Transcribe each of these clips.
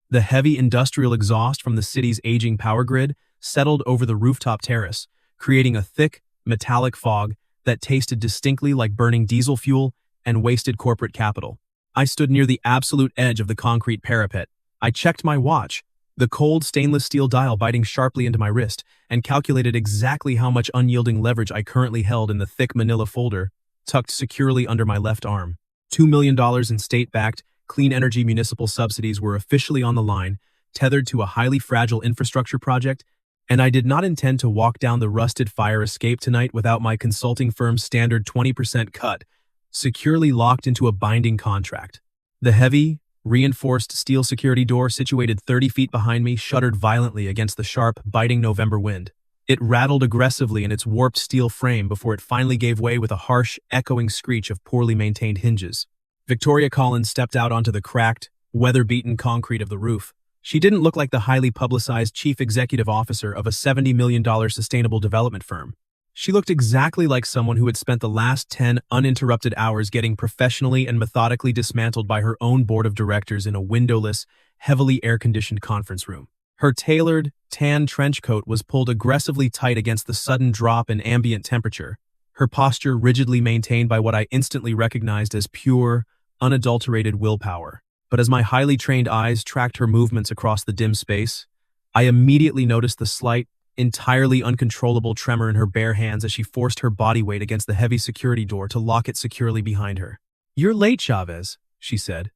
The heavy industrial exhaust from the city's aging power grid settled over the rooftop terrace, creating a thick, metallic fog that tasted distinctly like burning diesel fuel and wasted corporate capital. I stood near the absolute edge of the concrete parapet. I checked my watch, the cold stainless steel dial biting sharply into my wrist, and calculated exactly how much unyielding leverage I currently held in the thick manila folder tucked securely under my left arm. $2 million in state-backed, clean energy municipal subsidies were officially on the line, tethered to a highly fragile infrastructure project, and I did not intend to walk down the rusted fire escape tonight without my consulting firm's standard 20% cut, securely locked into a binding contract. The heavy, reinforced steel security door situated 30 feet behind me shuddered violently against the sharp, biting November wind. It rattled aggressively in its warped steel frame before it finally gave way with a harsh, echoing screech of poorly maintained hinges. Victoria Collins stepped out onto the cracked, weather-beaten concrete of the roof. She didn't look like the highly publicized chief executive officer of a $70 million sustainable development firm. She looked exactly like someone who had spent the last 10 uninterrupted hours getting professionally and methodically dismantled by her own board of directors in a windowless, heavily air-conditioned conference room. Her tailored, tan trench coat was pulled aggressively tight against the sudden drop in ambient temperature, her posture rigidly maintained by what I instantly recognized as pure, unadulterated willpower. But as my highly trained eyes tracked her movements across the dim space, I immediately noticed the slight, entirely uncontrollable tremor in her bare hands as she forced her body weight against the heavy security door to lock it securely behind her. "You're late, Chavez," she said,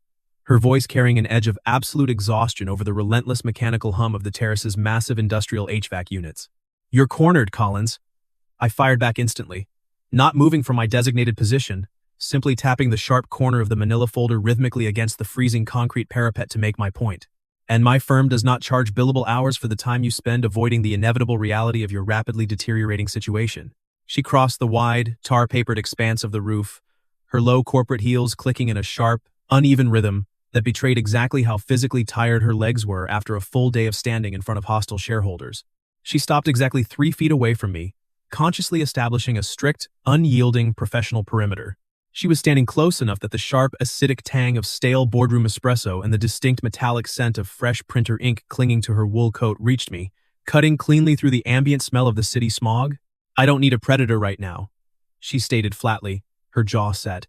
her voice carrying an edge of absolute exhaustion over the relentless mechanical hum of the terrace's massive industrial HVAC units. "You're cornered, Collins." I fired back instantly, not moving from my designated position, simply tapping the sharp corner of the manila folder rhythmically against the freezing concrete parapet to make my point. "And my firm does not charge billable hours for the time you spend avoiding the inevitable reality of your rapidly deteriorating situation." She crossed the wide, tar-papered expanse of the roof, her low corporate heels clicking in a sharp, uneven rhythm that betrayed exactly how physically tired her legs were after a full day of standing in front of hostile shareholders. She stopped exactly 3 feet away from me, consciously establishing a strict, unyielding professional perimeter. She was standing close enough that the sharp, acidic tang of stale boardroom espresso and the distinct metallic scent of fresh printer ink clinging to her wool coat reached me, cutting cleanly through the ambient smell of the city smog. "I don't need a predator right now," she stated flatly, her jaw set,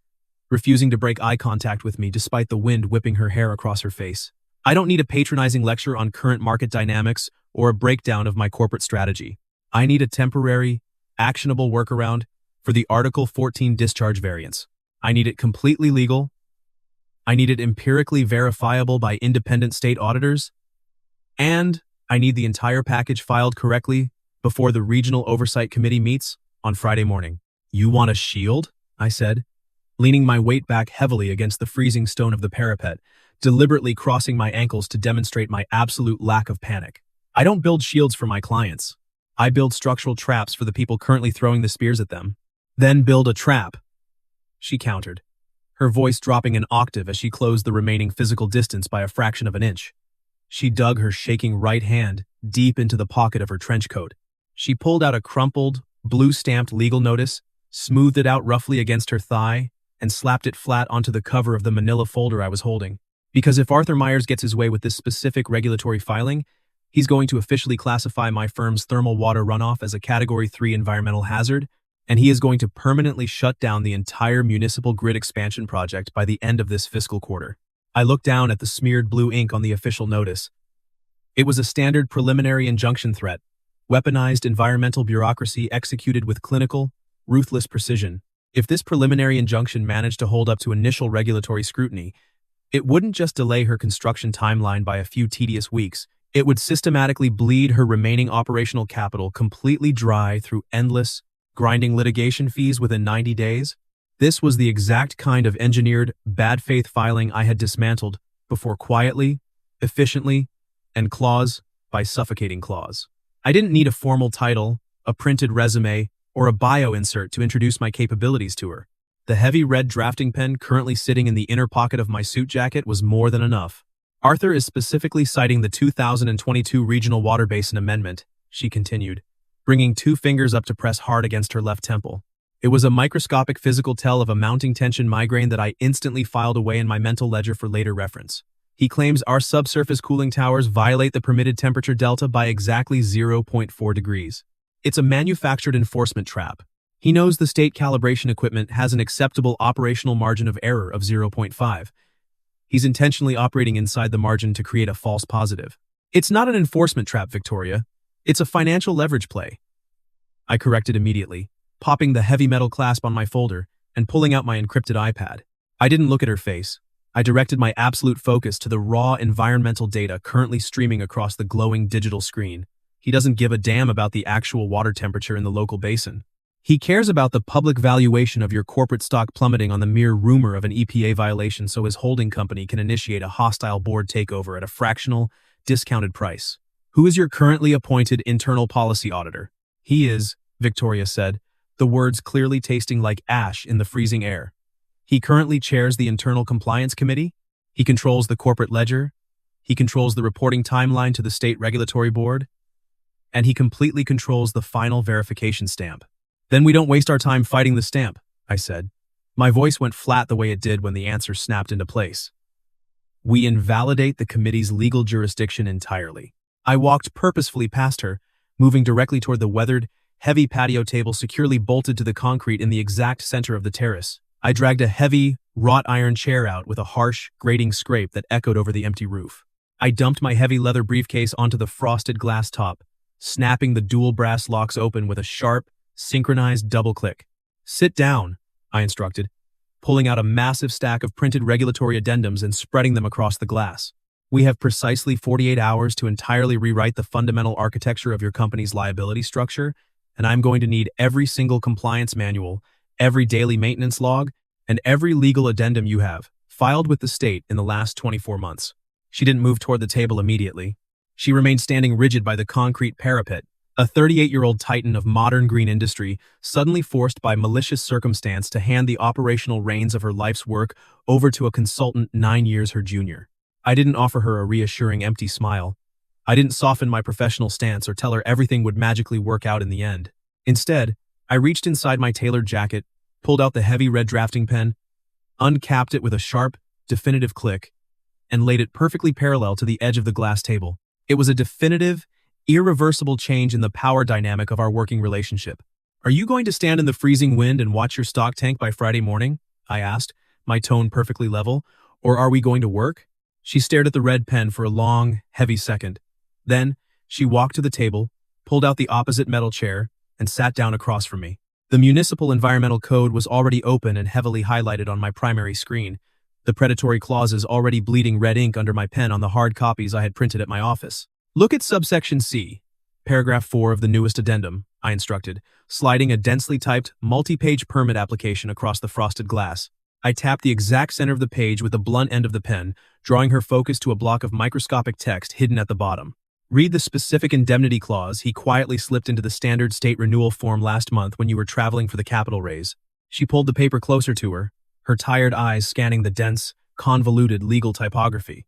refusing to break eye contact with me despite the wind whipping her hair across her face. "I don't need a patronizing lecture on current market dynamics or a breakdown of my corporate strategy. I need a temporary, actionable workaround for the Article 14 discharge variance. I need it completely legal. I need it empirically verifiable by independent state auditors. And I need the entire package filed correctly before the Regional Oversight Committee meets on Friday morning." "You want a shield?" I said, leaning my weight back heavily against the freezing stone of the parapet, deliberately crossing my ankles to demonstrate my absolute lack of panic. "I don't build shields for my clients. I build structural traps for the people currently throwing the spears at them." "Then build a trap," she countered, her voice dropping an octave as she closed the remaining physical distance by a fraction of an inch. She dug her shaking right hand deep into the pocket of her trench coat. She pulled out a crumpled, blue-stamped legal notice, smoothed it out roughly against her thigh, and slapped it flat onto the cover of the manila folder I was holding. "Because if Arthur Myers gets his way with this specific regulatory filing, he's going to officially classify my firm's thermal water runoff as a Category 3 environmental hazard, and he is going to permanently shut down the entire municipal grid expansion project by the end of this fiscal quarter." I looked down at the smeared blue ink on the official notice. It was a standard preliminary injunction threat, weaponized environmental bureaucracy executed with clinical, ruthless precision. If this preliminary injunction managed to hold up to initial regulatory scrutiny, it wouldn't just delay her construction timeline by a few tedious weeks, it would systematically bleed her remaining operational capital completely dry through endless, grinding litigation fees within 90 days. This was the exact kind of engineered, bad faith filing I had dismantled before quietly, efficiently, and clause by suffocating clause. I didn't need a formal title, a printed resume, or a bio insert to introduce my capabilities to her. The heavy red drafting pen currently sitting in the inner pocket of my suit jacket was more than enough. "Arthur is specifically citing the 2022 Regional Water Basin Amendment," she continued, bringing 2 fingers up to press hard against her left temple. It was a microscopic physical tell of a mounting tension migraine that I instantly filed away in my mental ledger for later reference. He claims our subsurface cooling towers violate the permitted temperature delta by exactly 0.4 degrees. It's a manufactured enforcement trap. He knows the state calibration equipment has an acceptable operational margin of error of 0.5. He's intentionally operating inside the margin to create a false positive. It's not an enforcement trap, Victoria. It's a financial leverage play. I corrected immediately, popping the heavy metal clasp on my folder and pulling out my encrypted iPad. I didn't look at her face. I directed my absolute focus to the raw environmental data currently streaming across the glowing digital screen. He doesn't give a damn about the actual water temperature in the local basin. He cares about the public valuation of your corporate stock plummeting on the mere rumor of an EPA violation so his holding company can initiate a hostile board takeover at a fractional, discounted price. Who is your currently appointed internal policy auditor? He is, Victoria said, the words clearly tasting like ash in the freezing air. He currently chairs the Internal Compliance Committee. He controls the corporate ledger. He controls the reporting timeline to the State Regulatory Board. And he completely controls the final verification stamp. Then we don't waste our time fighting the stamp, I said. My voice went flat the way it did when the answer snapped into place. We invalidate the committee's legal jurisdiction entirely. I walked purposefully past her, moving directly toward the weathered, heavy patio table securely bolted to the concrete in the exact center of the terrace. I dragged a heavy, wrought iron chair out with a harsh, grating scrape that echoed over the empty roof. I dumped my heavy leather briefcase onto the frosted glass top, snapping the dual brass locks open with a sharp, synchronized double click. Sit down, I instructed, pulling out a massive stack of printed regulatory addendums and spreading them across the glass. We have precisely 48 hours to entirely rewrite the fundamental architecture of your company's liability structure, and I'm going to need every single compliance manual, every daily maintenance log, and every legal addendum you have filed with the state in the last 24 months. She didn't move toward the table immediately. She remained standing rigid by the concrete parapet, a 38-year-old titan of modern green industry, suddenly forced by malicious circumstance to hand the operational reins of her life's work over to a consultant 9 years her junior. I didn't offer her a reassuring empty smile. I didn't soften my professional stance or tell her everything would magically work out in the end. Instead, I reached inside my tailored jacket, pulled out the heavy red drafting pen, uncapped it with a sharp, definitive click, and laid it perfectly parallel to the edge of the glass table. It was a definitive, irreversible change in the power dynamic of our working relationship. Are you going to stand in the freezing wind and watch your stock tank by Friday morning? I asked, my tone perfectly level. Or are we going to work? She stared at the red pen for a long, heavy second. Then, she walked to the table, pulled out the opposite metal chair, and sat down across from me. The Municipal Environmental Code was already open and heavily highlighted on my primary screen, the predatory clauses already bleeding red ink under my pen on the hard copies I had printed at my office. Look at subsection C, paragraph 4 of the newest addendum, I instructed, sliding a densely typed, multi-page permit application across the frosted glass. I tapped the exact center of the page with the blunt end of the pen, drawing her focus to a block of microscopic text hidden at the bottom. Read the specific indemnity clause he quietly slipped into the standard state renewal form last month when you were traveling for the capital raise. She pulled the paper closer to her tired eyes scanning the dense, convoluted legal typography.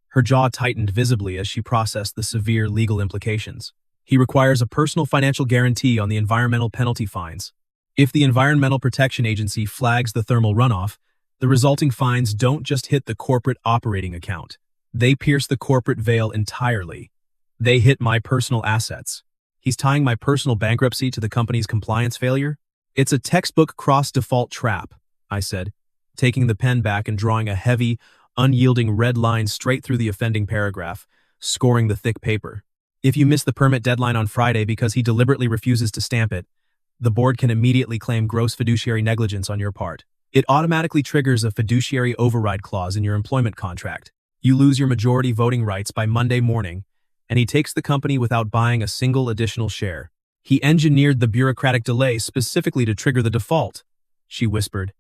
Her jaw tightened visibly as she processed the severe legal implications. He requires a personal financial guarantee on the environmental penalty fines. If the Environmental Protection Agency flags the thermal runoff, the resulting fines don't just hit the corporate operating account. They pierce the corporate veil entirely. They hit my personal assets. He's tying my personal bankruptcy to the company's compliance failure? It's a textbook cross-default trap, I said, taking the pen back and drawing a heavy, unyielding red line straight through the offending paragraph, scoring the thick paper. If you miss the permit deadline on Friday because he deliberately refuses to stamp it, the board can immediately claim gross fiduciary negligence on your part. It automatically triggers a fiduciary override clause in your employment contract. You lose your majority voting rights by Monday morning, and he takes the company without buying a single additional share. He engineered the bureaucratic delay specifically to trigger the default, she whispered,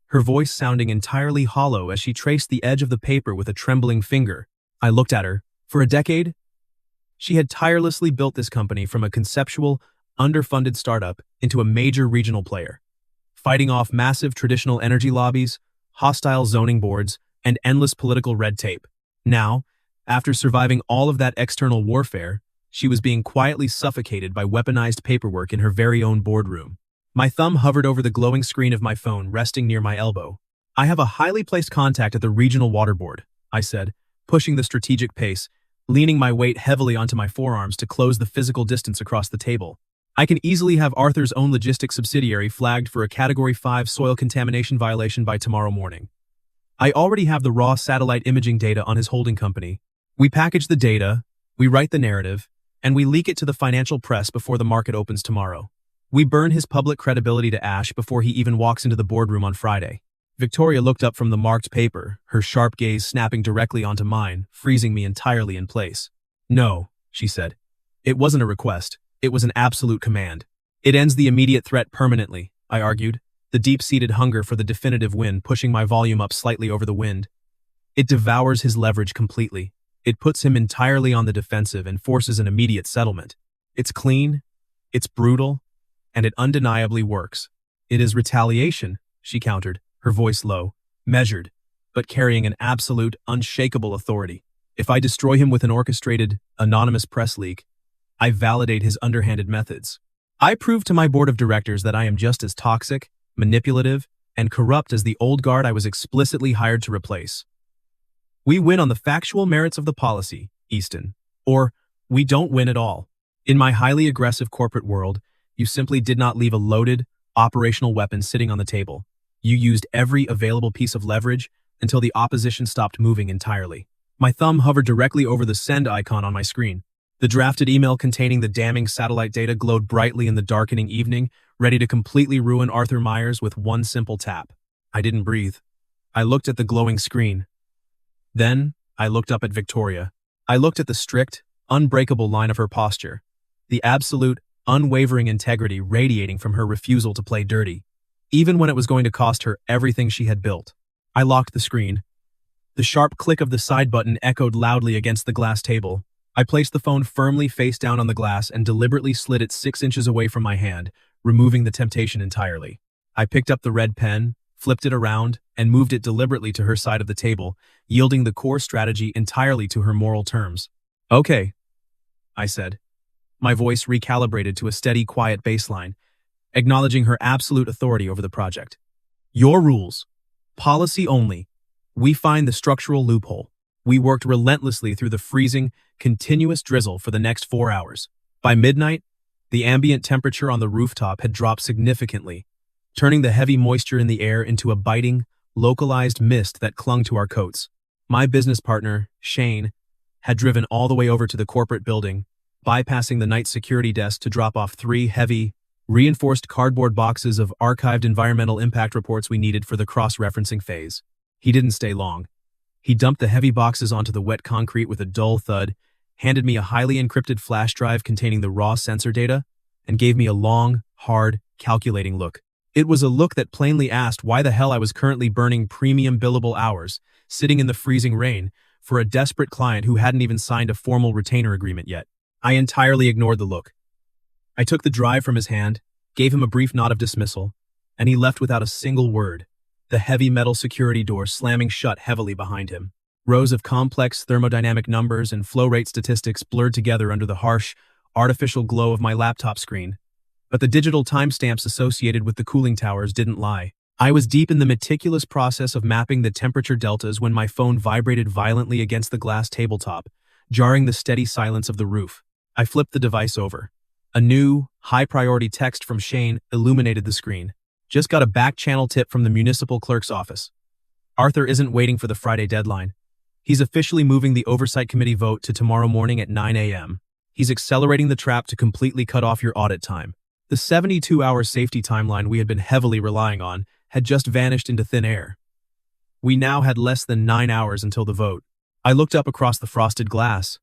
her voice sounding entirely hollow as she traced the edge of the paper with a trembling finger. I looked at her. For a decade, she had tirelessly built this company from a conceptual, underfunded startup into a major regional player, fighting off massive traditional energy lobbies, hostile zoning boards, and endless political red tape. Now, after surviving all of that external warfare, she was being quietly suffocated by weaponized paperwork in her very own boardroom. My thumb hovered over the glowing screen of my phone resting near my elbow. I have a highly placed contact at the regional water board, I said, pushing the strategic pace, leaning my weight heavily onto my forearms to close the physical distance across the table. I can easily have Arthur's own logistics subsidiary flagged for a Category 5 soil contamination violation by tomorrow morning. I already have the raw satellite imaging data on his holding company. We package the data, we write the narrative, and we leak it to the financial press before the market opens tomorrow. We burn his public credibility to ash before he even walks into the boardroom on Friday. Victoria looked up from the marked paper, her sharp gaze snapping directly onto mine, freezing me entirely in place. "No," she said. "It wasn't a request. It was an absolute command. It ends the immediate threat permanently," I argued, the deep-seated hunger for the definitive win pushing my volume up slightly over the wind. "It devours his leverage completely. It puts him entirely on the defensive and forces an immediate settlement. It's clean, it's brutal, and it undeniably works." "It is retaliation," she countered, her voice low, measured, but carrying an absolute, unshakable authority. "If I destroy him with an orchestrated, anonymous press leak, I validate his underhanded methods. I prove to my board of directors that I am just as toxic, manipulative, and corrupt as the old guard I was explicitly hired to replace. We win on the factual merits of the policy, Easton, or we don't win at all. In my highly aggressive corporate world, you simply did not leave a loaded, operational weapon sitting on the table. You used every available piece of leverage until the opposition stopped moving entirely." My thumb hovered directly over the send icon on my screen. The drafted email containing the damning satellite data glowed brightly in the darkening evening, ready to completely ruin Arthur Myers with one simple tap. I didn't breathe. I looked at the glowing screen. Then, I looked up at Victoria. I looked at the strict, unbreakable line of her posture, the absolute, unwavering integrity radiating from her refusal to play dirty, even when it was going to cost her everything she had built. I locked the screen. The sharp click of the side button echoed loudly against the glass table. I placed the phone firmly face down on the glass and deliberately slid it 6 inches away from my hand, removing the temptation entirely. I picked up the red pen, flipped it around, and moved it deliberately to her side of the table, yielding the core strategy entirely to her moral terms. "Okay," I said, my voice recalibrated to a steady, quiet baseline, acknowledging her absolute authority over the project. "Your rules. Policy only. We find the structural loophole." We worked relentlessly through the freezing, continuous drizzle for the next 4 hours. By midnight, the ambient temperature on the rooftop had dropped significantly, turning the heavy moisture in the air into a biting, localized mist that clung to our coats. My business partner, Shane, had driven all the way over to the corporate building, bypassing the night security desk to drop off 3 heavy, reinforced cardboard boxes of archived environmental impact reports we needed for the cross-referencing phase. He didn't stay long. He dumped the heavy boxes onto the wet concrete with a dull thud, handed me a highly encrypted flash drive containing the raw sensor data, and gave me a long, hard, calculating look. It was a look that plainly asked why the hell I was currently burning premium billable hours, sitting in the freezing rain, for a desperate client who hadn't even signed a formal retainer agreement yet. I entirely ignored the look. I took the drive from his hand, gave him a brief nod of dismissal, and he left without a single word, the heavy metal security door slamming shut heavily behind him. Rows of complex thermodynamic numbers and flow rate statistics blurred together under the harsh, artificial glow of my laptop screen. But the digital timestamps associated with the cooling towers didn't lie. I was deep in the meticulous process of mapping the temperature deltas when my phone vibrated violently against the glass tabletop, jarring the steady silence of the roof. I flipped the device over. A new, high-priority text from Shane illuminated the screen. "Just got a back-channel tip from the municipal clerk's office. Arthur isn't waiting for the Friday deadline. He's officially moving the oversight committee vote to tomorrow morning at 9 a.m. He's accelerating the trap to completely cut off your audit time." The 72-hour safety timeline we had been heavily relying on had just vanished into thin air. We now had less than 9 hours until the vote. I looked up across the frosted glass.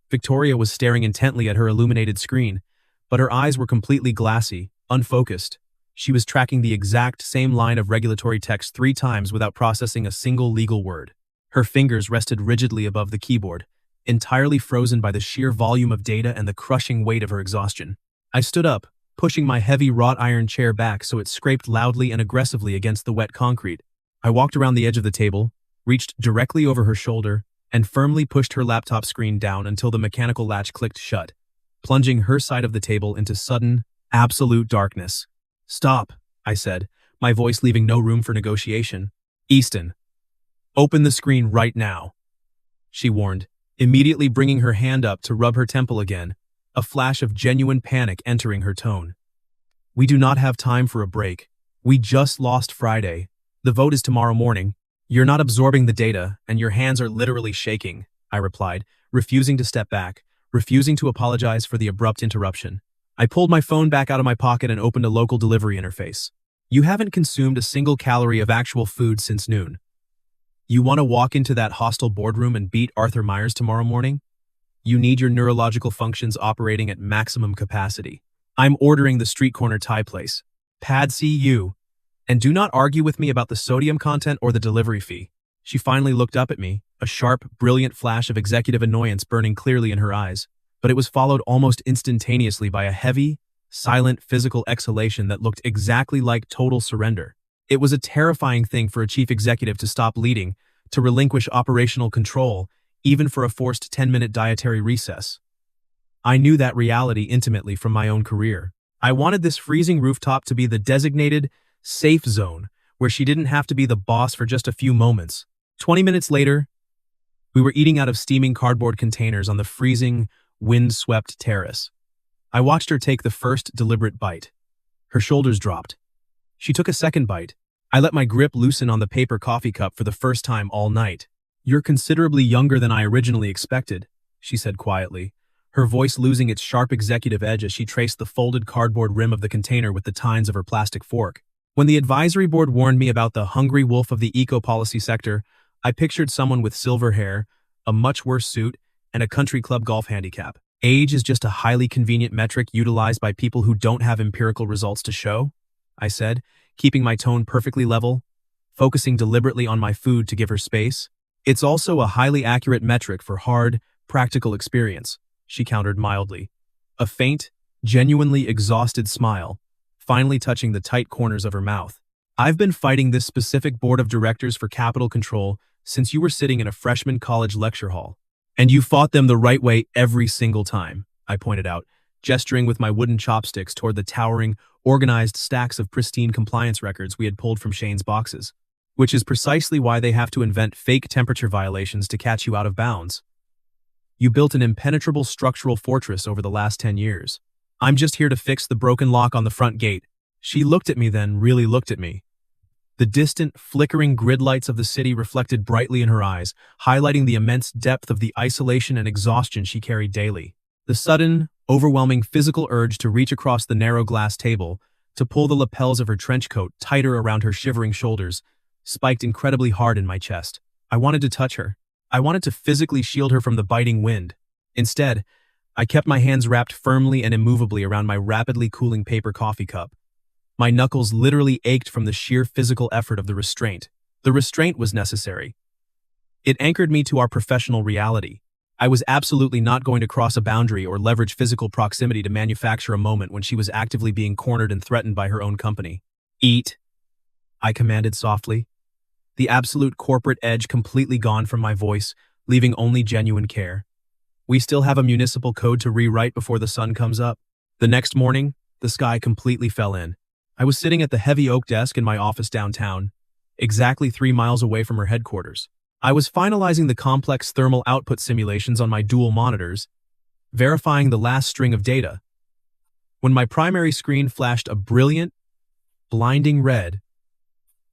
Victoria was staring intently at her illuminated screen, but her eyes were completely glassy, unfocused. She was tracking the exact same line of regulatory text 3 times without processing a single legal word. Her fingers rested rigidly above the keyboard, entirely frozen by the sheer volume of data and the crushing weight of her exhaustion. I stood up, pushing my heavy wrought iron chair back so it scraped loudly and aggressively against the wet concrete. I walked around the edge of the table, reached directly over her shoulder, and firmly pushed her laptop screen down until the mechanical latch clicked shut, plunging her side of the table into sudden, absolute darkness. "Stop," I said, my voice leaving no room for negotiation. "Easton, open the screen right now." she warned, immediately bringing her hand up to rub her temple again, a flash of genuine panic entering her tone. We do not have time for a break. We just lost Friday. The vote is tomorrow morning. You're not absorbing the data, and your hands are literally shaking, I replied, refusing to step back, refusing to apologize for the abrupt interruption. I pulled my phone back out of my pocket and opened a local delivery interface. You haven't consumed a single calorie of actual food since noon. You want to walk into that hostile boardroom and beat Arthur Myers tomorrow morning? You need your neurological functions operating at maximum capacity. I'm ordering the street corner Thai place. Pad CU. And do not argue with me about the sodium content or the delivery fee. She finally looked up at me, a sharp, brilliant flash of executive annoyance burning clearly in her eyes, but it was followed almost instantaneously by a heavy, silent physical exhalation that looked exactly like total surrender. It was a terrifying thing for a chief executive to stop leading, to relinquish operational control, even for a forced 10-minute dietary recess. I knew that reality intimately from my own career. I wanted this freezing rooftop to be the designated, safe zone, where she didn't have to be the boss for just a few moments. 20 minutes later, we were eating out of steaming cardboard containers on the freezing, wind-swept terrace. I watched her take the first deliberate bite. Her shoulders dropped. She took a second bite. I let my grip loosen on the paper coffee cup for the first time all night. You're considerably younger than I originally expected, she said quietly, her voice losing its sharp executive edge as she traced the folded cardboard rim of the container with the tines of her plastic fork. When the advisory board warned me about the hungry wolf of the eco-policy sector, I pictured someone with silver hair, a much worse suit, and a country club golf handicap. Age is just a highly convenient metric utilized by people who don't have empirical results to show, I said, keeping my tone perfectly level, focusing deliberately on my food to give her space. It's also a highly accurate metric for hard, practical experience, she countered mildly. A faint, genuinely exhausted smile, finally touching the tight corners of her mouth. I've been fighting this specific board of directors for capital control since you were sitting in a freshman college lecture hall. And you fought them the right way every single time, I pointed out, gesturing with my wooden chopsticks toward the towering, organized stacks of pristine compliance records we had pulled from Shane's boxes. Which is precisely why they have to invent fake temperature violations to catch you out of bounds. You built an impenetrable structural fortress over the last 10 years. I'm just here to fix the broken lock on the front gate. She looked at me then, really looked at me. The distant, flickering grid lights of the city reflected brightly in her eyes, highlighting the immense depth of the isolation and exhaustion she carried daily. The sudden, overwhelming physical urge to reach across the narrow glass table, to pull the lapels of her trench coat tighter around her shivering shoulders, spiked incredibly hard in my chest. I wanted to touch her. I wanted to physically shield her from the biting wind. Instead, I kept my hands wrapped firmly and immovably around my rapidly cooling paper coffee cup. My knuckles literally ached from the sheer physical effort of the restraint. The restraint was necessary. It anchored me to our professional reality. I was absolutely not going to cross a boundary or leverage physical proximity to manufacture a moment when she was actively being cornered and threatened by her own company. Eat, I commanded softly, the absolute corporate edge completely gone from my voice, leaving only genuine care. We still have a municipal code to rewrite before the sun comes up. The next morning, the sky completely fell in. I was sitting at the heavy oak desk in my office downtown, exactly 3 miles away from her headquarters. I was finalizing the complex thermal output simulations on my dual monitors, verifying the last string of data, when my primary screen flashed a brilliant, blinding red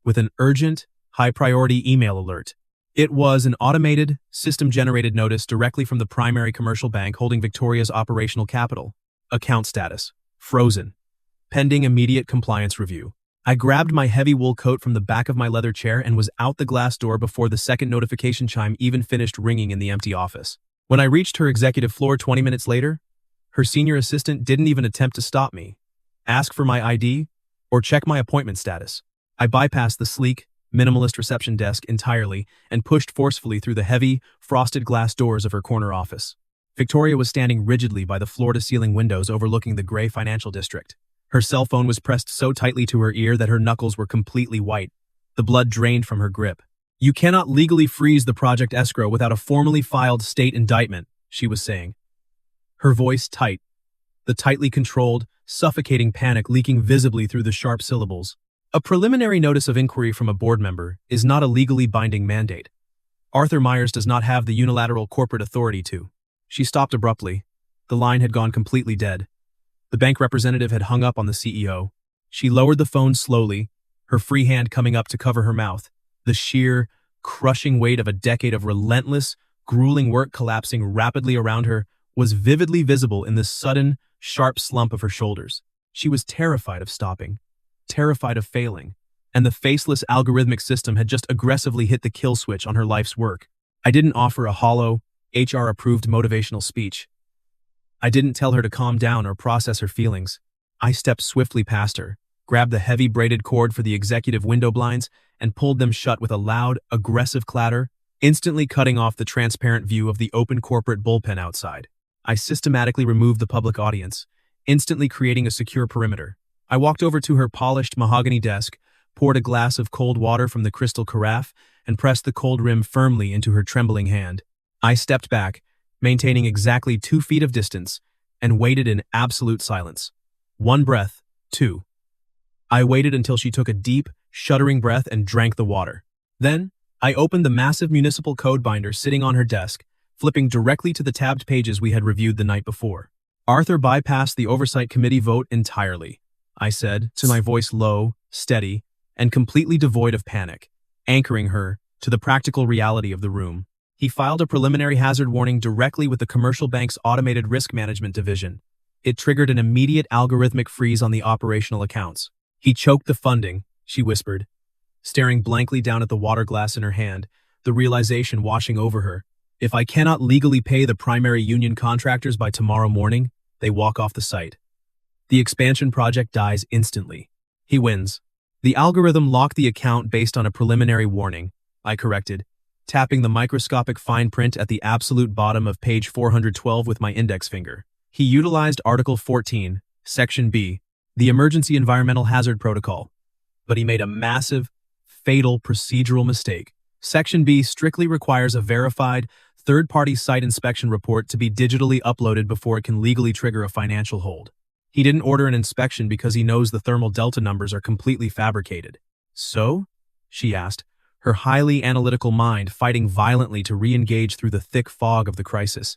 with an urgent, high-priority email alert. It was an automated, system-generated notice directly from the primary commercial bank holding Victoria's operational capital. Account status: frozen. Pending immediate compliance review. I grabbed my heavy wool coat from the back of my leather chair and was out the glass door before the second notification chime even finished ringing in the empty office. When I reached her executive floor 20 minutes later, her senior assistant didn't even attempt to stop me, ask for my ID, or check my appointment status. I bypassed the sleek, minimalist reception desk entirely and pushed forcefully through the heavy, frosted glass doors of her corner office. Victoria was standing rigidly by the floor-to-ceiling windows overlooking the gray financial district. Her cell phone was pressed so tightly to her ear that her knuckles were completely white. The blood drained from her grip. You cannot legally freeze the project escrow without a formally filed state indictment, she was saying. Her voice tight, the tightly controlled, suffocating panic leaking visibly through the sharp syllables. A preliminary notice of inquiry from a board member is not a legally binding mandate. Arthur Myers does not have the unilateral corporate authority to. She stopped abruptly. The line had gone completely dead. The bank representative had hung up on the CEO. She lowered the phone slowly, her free hand coming up to cover her mouth, the sheer, crushing weight of a decade of relentless, grueling work collapsing rapidly around her was vividly visible in the sudden, sharp slump of her shoulders. She was terrified of stopping, terrified of failing, and the faceless algorithmic system had just aggressively hit the kill switch on her life's work. I didn't offer a hollow, HR-approved motivational speech. I didn't tell her to calm down or process her feelings. I stepped swiftly past her, grabbed the heavy braided cord for the executive window blinds, and pulled them shut with a loud, aggressive clatter, instantly cutting off the transparent view of the open corporate bullpen outside. I systematically removed the public audience, instantly creating a secure perimeter. I walked over to her polished mahogany desk, poured a glass of cold water from the crystal carafe, and pressed the cold rim firmly into her trembling hand. I stepped back, maintaining exactly 2 feet of distance, and waited in absolute silence. 1 breath, 2. I waited until she took a deep, shuddering breath and drank the water. Then, I opened the massive municipal code binder sitting on her desk, flipping directly to the tabbed pages we had reviewed the night before. Arthur bypassed the oversight committee vote entirely, I said, to my voice low, steady, and completely devoid of panic, anchoring her to the practical reality of the room. He filed a preliminary hazard warning directly with the commercial bank's automated risk management division. It triggered an immediate algorithmic freeze on the operational accounts. He choked the funding, she whispered, staring blankly down at the water glass in her hand, the realization washing over her. If I cannot legally pay the primary union contractors by tomorrow morning, they walk off the site. The expansion project dies instantly. He wins. The algorithm locked the account based on a preliminary warning, I corrected, tapping the microscopic fine print at the absolute bottom of page 412 with my index finger. He utilized Article 14, Section B, the Emergency Environmental Hazard Protocol, but he made a massive, fatal procedural mistake. Section B strictly requires a verified, third-party site inspection report to be digitally uploaded before it can legally trigger a financial hold. He didn't order an inspection because he knows the thermal delta numbers are completely fabricated. So? She asked, her highly analytical mind fighting violently to re-engage through the thick fog of the crisis.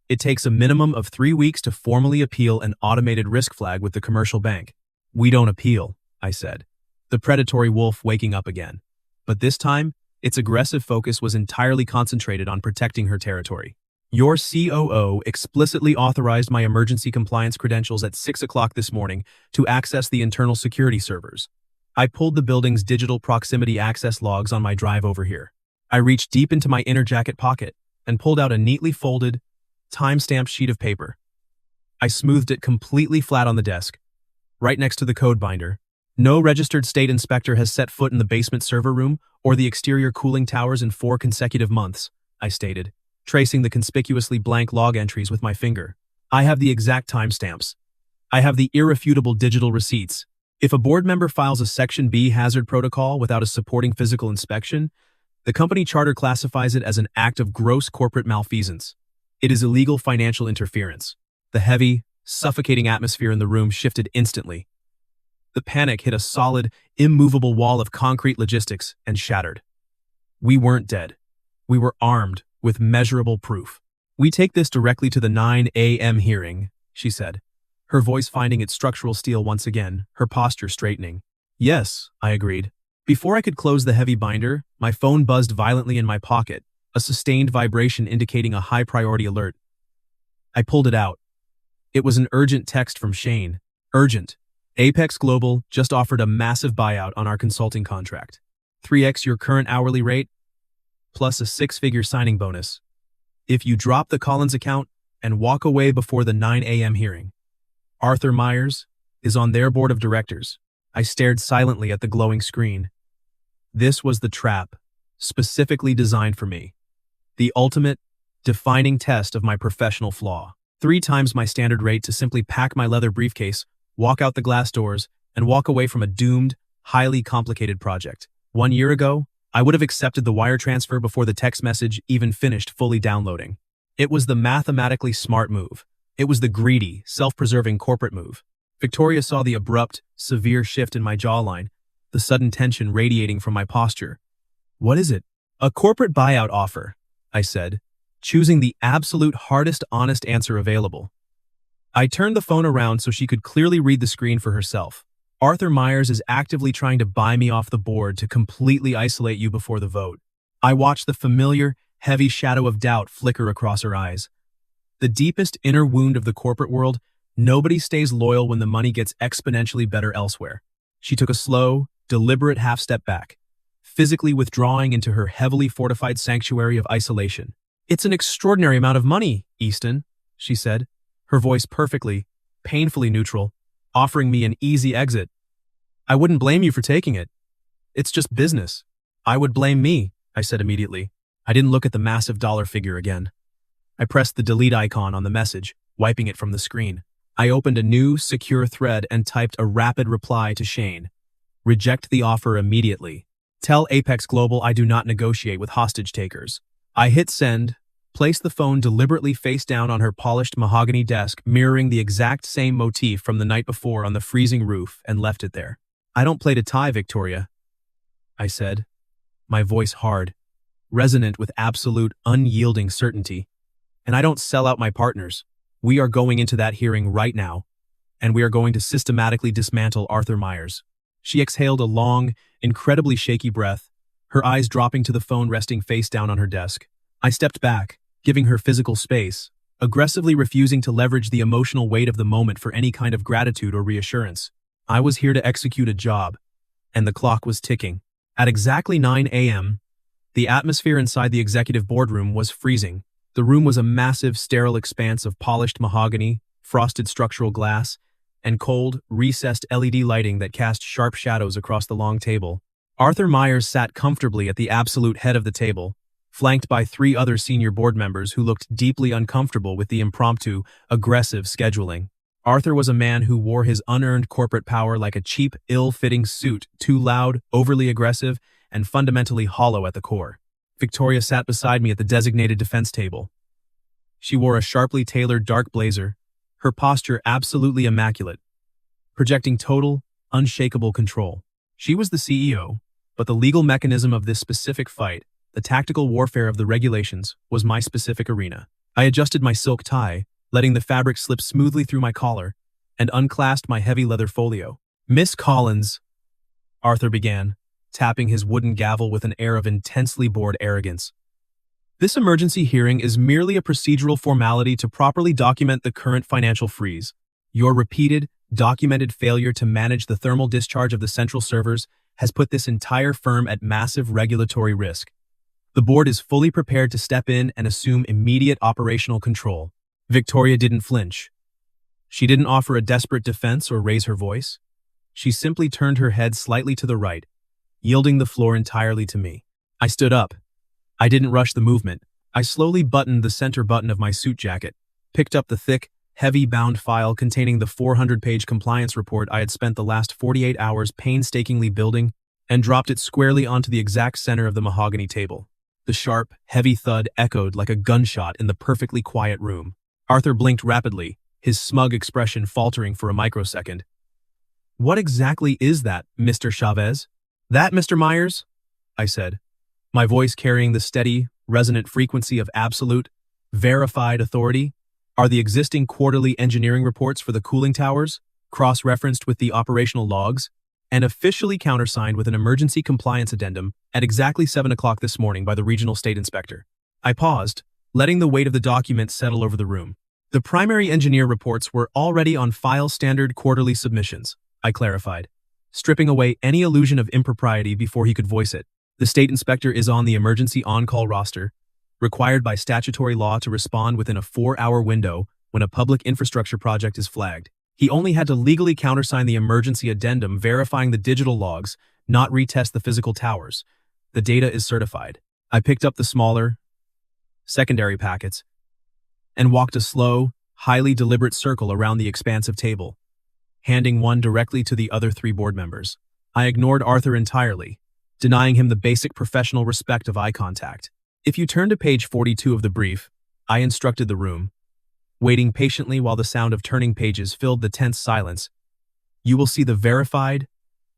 It takes a minimum of 3 weeks to formally appeal an automated risk flag with the commercial bank. We don't appeal, I said, the predatory wolf waking up again. But this time, its aggressive focus was entirely concentrated on protecting her territory. Your COO explicitly authorized my emergency compliance credentials at 6 o'clock this morning to access the internal security servers. I pulled the building's digital proximity access logs on my drive over here. I reached deep into my inner jacket pocket and pulled out a neatly folded, time-stamped sheet of paper. I smoothed it completely flat on the desk, right next to the code binder. No registered state inspector has set foot in the basement server room or the exterior cooling towers in 4 consecutive months, I stated, tracing the conspicuously blank log entries with my finger. I have the exact timestamps. I have the irrefutable digital receipts. If a board member files a Section B hazard protocol without a supporting physical inspection, the company charter classifies it as an act of gross corporate malfeasance. It is illegal financial interference. The heavy, suffocating atmosphere in the room shifted instantly. The panic hit a solid, immovable wall of concrete logistics and shattered. We weren't dead. We were armed with measurable proof. We take this directly to the 9 a.m. hearing, she said, her voice finding its structural steel once again, her posture straightening. Yes, I agreed. Before I could close the heavy binder, my phone buzzed violently in my pocket, a sustained vibration indicating a high-priority alert. I pulled it out. It was an urgent text from Shane. Urgent. Apex Global just offered a massive buyout on our consulting contract. 3x your current hourly rate, plus a 6-figure signing bonus, if you drop the Collins account and walk away before the 9 a.m. hearing. Arthur Myers is on their board of directors. I stared silently at the glowing screen. This was the trap, specifically designed for me. The ultimate, defining test of my professional flaw. 3 times my standard rate to simply pack my leather briefcase, walk out the glass doors, and walk away from a doomed, highly complicated project. 1 year ago, I would have accepted the wire transfer before the text message even finished fully downloading. It was the mathematically smart move. It was the greedy, self-preserving corporate move. Victoria saw the abrupt, severe shift in my jawline, the sudden tension radiating from my posture. What is it? A corporate buyout offer, I said, choosing the absolute hardest honest answer available. I turned the phone around so she could clearly read the screen for herself. Arthur Myers is actively trying to buy me off the board to completely isolate you before the vote. I watched the familiar, heavy shadow of doubt flicker across her eyes. The deepest inner wound of the corporate world, nobody stays loyal when the money gets exponentially better elsewhere. She took a slow, deliberate half-step back, physically withdrawing into her heavily fortified sanctuary of isolation. "It's an extraordinary amount of money, Easton," she said, her voice perfectly, painfully neutral, offering me an easy exit. "I wouldn't blame you for taking it. It's just business." "I would blame me," I said immediately. I didn't look at the massive dollar figure again. I pressed the delete icon on the message, wiping it from the screen. I opened a new, secure thread and typed a rapid reply to Shane. "Reject the offer immediately. Tell Apex Global I do not negotiate with hostage takers." I hit send, placed the phone deliberately face down on her polished mahogany desk, mirroring the exact same motif from the night before on the freezing roof, and left it there. "I don't play to tie, Victoria," I said, my voice hard, resonant with absolute, unyielding certainty. "And I don't sell out my partners. We are going into that hearing right now, and we are going to systematically dismantle Arthur Myers." She exhaled a long, incredibly shaky breath, her eyes dropping to the phone resting face down on her desk. I stepped back, giving her physical space, aggressively refusing to leverage the emotional weight of the moment for any kind of gratitude or reassurance. I was here to execute a job, and the clock was ticking. At exactly 9 a.m., the atmosphere inside the executive boardroom was freezing. The room was a massive, sterile expanse of polished mahogany, frosted structural glass, and cold, recessed LED lighting that cast sharp shadows across the long table. Arthur Myers sat comfortably at the absolute head of the table, flanked by 3 other senior board members who looked deeply uncomfortable with the impromptu, aggressive scheduling. Arthur was a man who wore his unearned corporate power like a cheap, ill-fitting suit, too loud, overly aggressive, and fundamentally hollow at the core. Victoria sat beside me at the designated defense table. She wore a sharply tailored dark blazer, her posture absolutely immaculate, projecting total, unshakable control. She was the CEO, but the legal mechanism of this specific fight, the tactical warfare of the regulations, was my specific arena. I adjusted my silk tie, letting the fabric slip smoothly through my collar, and unclasped my heavy leather folio. "Miss Collins," Arthur began, tapping his wooden gavel with an air of intensely bored arrogance. "This emergency hearing is merely a procedural formality to properly document the current financial freeze. Your repeated, documented failure to manage the thermal discharge of the central servers has put this entire firm at massive regulatory risk. The board is fully prepared to step in and assume immediate operational control." Victoria didn't flinch. She didn't offer a desperate defense or raise her voice. She simply turned her head slightly to the right, yielding the floor entirely to me. I stood up. I didn't rush the movement. I slowly buttoned the center button of my suit jacket, picked up the thick, heavy bound file containing the 400-page compliance report I had spent the last 48 hours painstakingly building, and dropped it squarely onto the exact center of the mahogany table. The sharp, heavy thud echoed like a gunshot in the perfectly quiet room. Arthur blinked rapidly, his smug expression faltering for a microsecond. "What exactly is that, Mr. Chavez?" "That, Mr. Myers?" I said, my voice carrying the steady, resonant frequency of absolute, verified authority, "are the existing quarterly engineering reports for the cooling towers, cross-referenced with the operational logs, and officially countersigned with an emergency compliance addendum at exactly 7 o'clock this morning by the regional state inspector." I paused, letting the weight of the document settle over the room. "The primary engineer reports were already on file standard quarterly submissions," I clarified, stripping away any illusion of impropriety before he could voice it. "The state inspector is on the emergency on-call roster, required by statutory law to respond within a 4-hour window when a public infrastructure project is flagged. He only had to legally countersign the emergency addendum verifying the digital logs, not retest the physical towers. The data is certified." I picked up the smaller, secondary packets and walked a slow, highly deliberate circle around the expansive table, handing one directly to the other 3 board members. I ignored Arthur entirely, denying him the basic professional respect of eye contact. "If you turn to page 42 of the brief," I instructed the room, waiting patiently while the sound of turning pages filled the tense silence, "you will see the verified,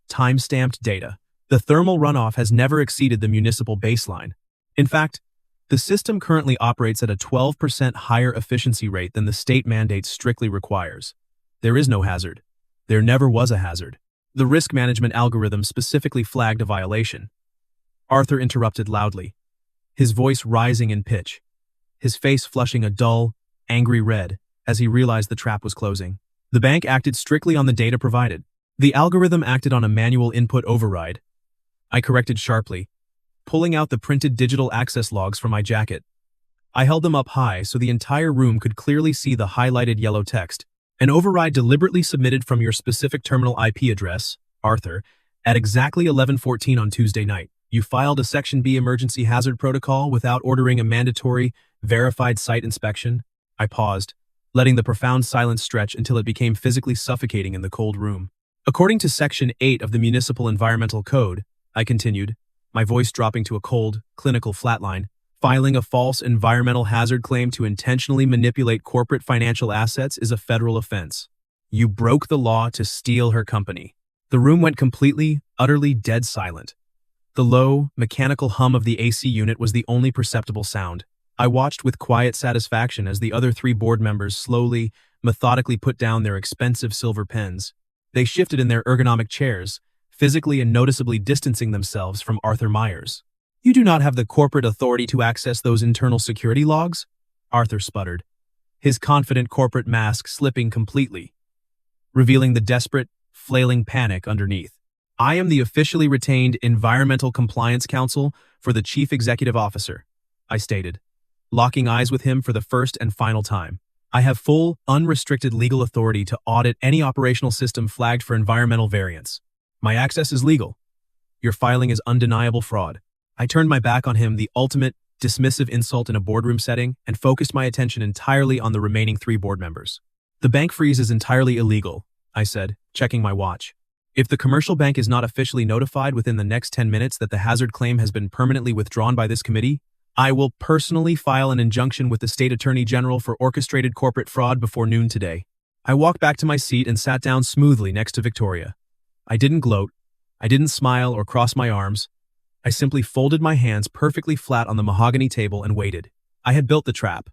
time-stamped data. The thermal runoff has never exceeded the municipal baseline. In fact, the system currently operates at a 12% higher efficiency rate than the state mandate strictly requires. There is no hazard. There never was a hazard. The risk management algorithm specifically flagged a violation. Arthur interrupted loudly, his voice rising in pitch, his face flushing a dull, angry red as he realized the trap was closing. The bank acted strictly on the data provided. The algorithm acted on a manual input override. I corrected sharply, pulling out the printed digital access logs from my jacket. I held them up high so the entire room could clearly see the highlighted yellow text. An override deliberately submitted from your specific terminal IP address, Arthur, at exactly 11:14 on Tuesday night. You filed a Section B emergency hazard protocol without ordering a mandatory, verified site inspection. I paused, letting the profound silence stretch until it became physically suffocating in the cold room. According to Section 8 of the Municipal Environmental Code, I continued, my voice dropping to a cold, clinical flatline, filing a false environmental hazard claim to intentionally manipulate corporate financial assets is a federal offense. You broke the law to steal her company. The room went completely, utterly dead silent. The low, mechanical hum of the AC unit was the only perceptible sound. I watched with quiet satisfaction as the other 3 board members slowly, methodically put down their expensive silver pens. They shifted in their ergonomic chairs, physically and noticeably distancing themselves from Arthur Myers. You do not have the corporate authority to access those internal security logs? Arthur sputtered, his confident corporate mask slipping completely, revealing the desperate, flailing panic underneath. I am the officially retained Environmental Compliance Counsel for the Chief Executive Officer, I stated, locking eyes with him for the first and final time. I have full, unrestricted legal authority to audit any operational system flagged for environmental variance. My access is legal. Your filing is undeniable fraud. I turned my back on him, the ultimate, dismissive insult in a boardroom setting, and focused my attention entirely on the remaining 3 board members. The bank freeze is entirely illegal, I said, checking my watch. If the commercial bank is not officially notified within the next 10 minutes that the hazard claim has been permanently withdrawn by this committee, I will personally file an injunction with the State Attorney General for orchestrated corporate fraud before noon today. I walked back to my seat and sat down smoothly next to Victoria. I didn't gloat. I didn't smile or cross my arms. I simply folded my hands perfectly flat on the mahogany table and waited. I had built the trap.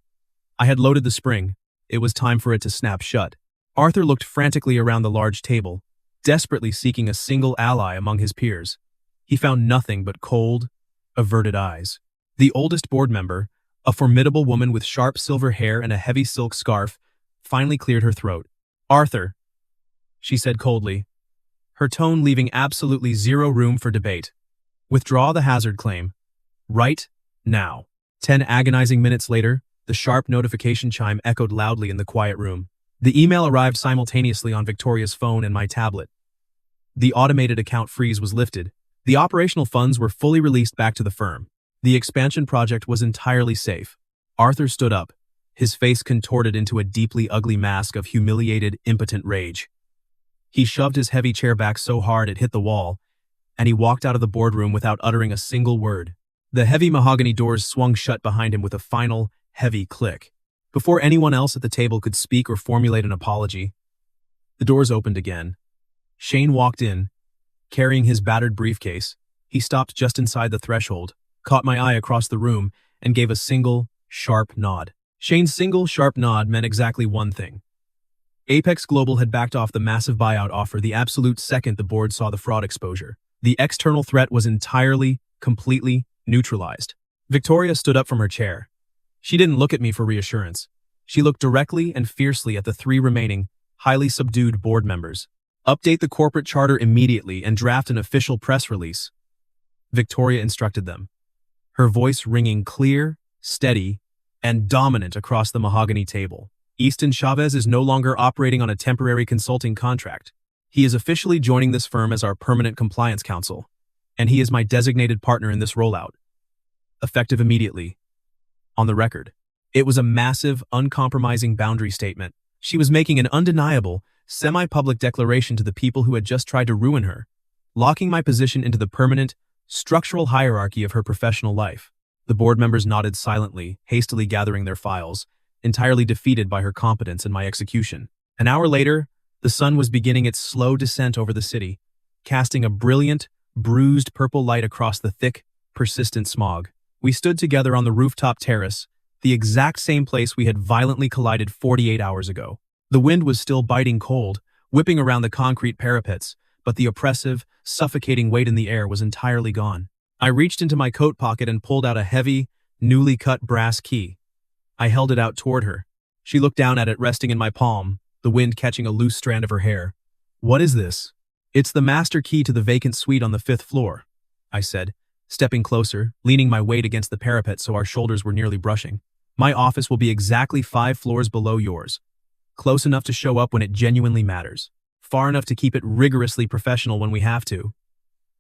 I had loaded the spring. It was time for it to snap shut. Arthur looked frantically around the large table, desperately seeking a single ally among his peers. He found nothing but cold, averted eyes. The oldest board member, a formidable woman with sharp silver hair and a heavy silk scarf, finally cleared her throat. Arthur, she said coldly, her tone leaving absolutely zero room for debate. Withdraw the hazard claim. Right now. 10 agonizing minutes later, the sharp notification chime echoed loudly in the quiet room. The email arrived simultaneously on Victoria's phone and my tablet. The automated account freeze was lifted. The operational funds were fully released back to the firm. The expansion project was entirely safe. Arthur stood up, his face contorted into a deeply ugly mask of humiliated, impotent rage. He shoved his heavy chair back so hard it hit the wall, and he walked out of the boardroom without uttering a single word. The heavy mahogany doors swung shut behind him with a final, heavy click. Before anyone else at the table could speak or formulate an apology, the doors opened again. Shane walked in, carrying his battered briefcase. He stopped just inside the threshold, caught my eye across the room, and gave a single, sharp nod. Shane's single, sharp nod meant exactly one thing. Apex Global had backed off the massive buyout offer the absolute second the board saw the fraud exposure. The external threat was entirely, completely neutralized. Victoria stood up from her chair. She didn't look at me for reassurance. She looked directly and fiercely at the 3 remaining, highly subdued board members. Update the corporate charter immediately and draft an official press release, Victoria instructed them, her voice ringing clear, steady, and dominant across the mahogany table. Easton Chavez is no longer operating on a temporary consulting contract. He is officially joining this firm as our permanent compliance counsel, and he is my designated partner in this rollout. Effective immediately. On the record. It was a massive, uncompromising boundary statement. She was making an undeniable, semi-public declaration to the people who had just tried to ruin her, locking my position into the permanent, structural hierarchy of her professional life. The board members nodded silently, hastily gathering their files, entirely defeated by her competence and my execution. An hour later, the sun was beginning its slow descent over the city, casting a brilliant, bruised purple light across the thick, persistent smog. We stood together on the rooftop terrace, the exact same place we had violently collided 48 hours ago. The wind was still biting cold, whipping around the concrete parapets, but the oppressive, suffocating weight in the air was entirely gone. I reached into my coat pocket and pulled out a heavy, newly cut brass key. I held it out toward her. She looked down at it resting in my palm, the wind catching a loose strand of her hair. "What is this?" "It's the master key to the vacant suite on the 5th floor," I said, stepping closer, leaning my weight against the parapet so our shoulders were nearly brushing. "My office will be exactly 5 floors below yours. Close enough to show up when it genuinely matters. Far enough to keep it rigorously professional when we have to."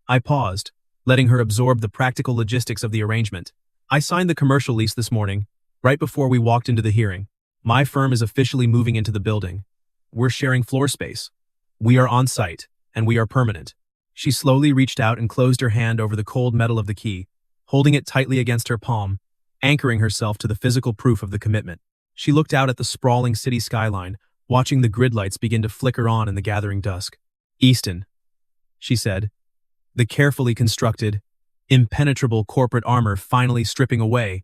I paused, letting her absorb the practical logistics of the arrangement. "I signed the commercial lease this morning, right before we walked into the hearing. My firm is officially moving into the building. We're sharing floor space. We are on site, and we are permanent." She slowly reached out and closed her hand over the cold metal of the key, holding it tightly against her palm, anchoring herself to the physical proof of the commitment. She looked out at the sprawling city skyline, watching the grid lights begin to flicker on in the gathering dusk. "Easton," she said, the carefully constructed, impenetrable corporate armor finally stripping away,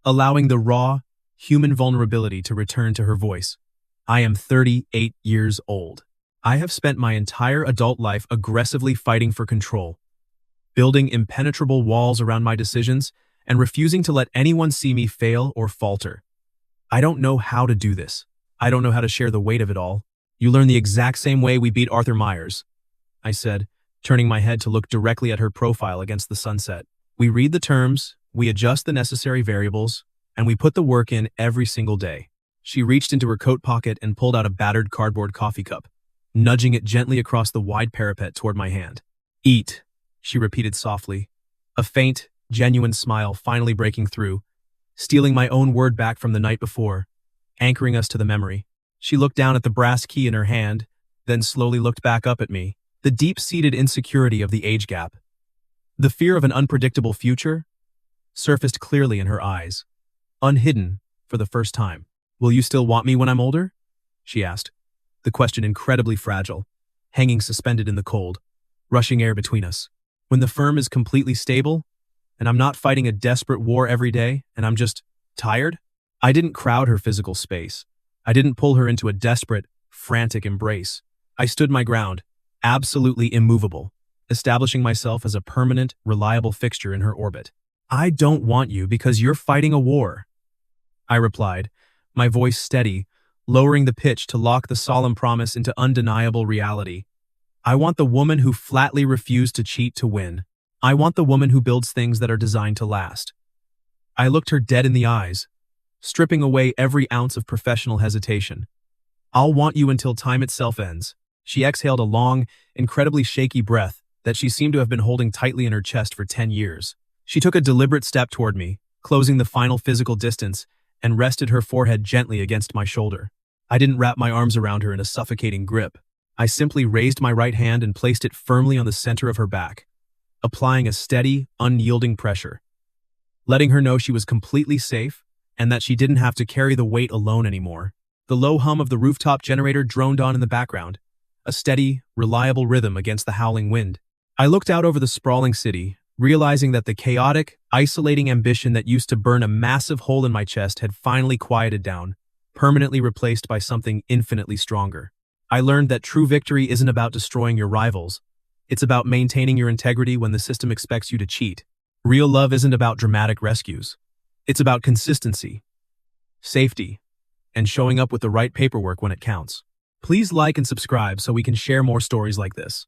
allowing the raw, human vulnerability to return to her voice. "I am 38 years old. I have spent my entire adult life aggressively fighting for control, building impenetrable walls around my decisions, and refusing to let anyone see me fail or falter. I don't know how to do this. I don't know how to share the weight of it all. You learn the exact same way we beat Arthur Myers," I said, turning my head to look directly at her profile against the sunset. "We read the terms, we adjust the necessary variables, and we put the work in every single day." She reached into her coat pocket and pulled out a battered cardboard coffee cup, nudging it gently across the wide parapet toward my hand. "Eat," she repeated softly, a faint, genuine smile finally breaking through, stealing my own word back from the night before, anchoring us to the memory. She looked down at the brass key in her hand, then slowly looked back up at me, the deep-seated insecurity of the age gap. The fear of an unpredictable future surfaced clearly in her eyes, unhidden for the first time. "Will you still want me when I'm older?" she asked, the question incredibly fragile, hanging suspended in the cold, rushing air between us. "When the firm is completely stable, and I'm not fighting a desperate war every day, and I'm just tired?" I didn't crowd her physical space. I didn't pull her into a desperate, frantic embrace. I stood my ground, absolutely immovable, establishing myself as a permanent, reliable fixture in her orbit. "I don't want you because you're fighting a war," I replied, my voice steady, lowering the pitch to lock the solemn promise into undeniable reality. "I want the woman who flatly refused to cheat to win. I want the woman who builds things that are designed to last." I looked her dead in the eyes, stripping away every ounce of professional hesitation. "I'll want you until time itself ends." She exhaled a long, incredibly shaky breath that she seemed to have been holding tightly in her chest for 10 years. She took a deliberate step toward me, closing the final physical distance, and rested her forehead gently against my shoulder. I didn't wrap my arms around her in a suffocating grip. I simply raised my right hand and placed it firmly on the center of her back, applying a steady, unyielding pressure, letting her know she was completely safe and that she didn't have to carry the weight alone anymore. The low hum of the rooftop generator droned on in the background, a steady, reliable rhythm against the howling wind. I looked out over the sprawling city, realizing that the chaotic, isolating ambition that used to burn a massive hole in my chest had finally quieted down, permanently replaced by something infinitely stronger. I learned that true victory isn't about destroying your rivals. It's about maintaining your integrity when the system expects you to cheat. Real love isn't about dramatic rescues. It's about consistency, safety, and showing up with the right paperwork when it counts. Please like and subscribe so we can share more stories like this.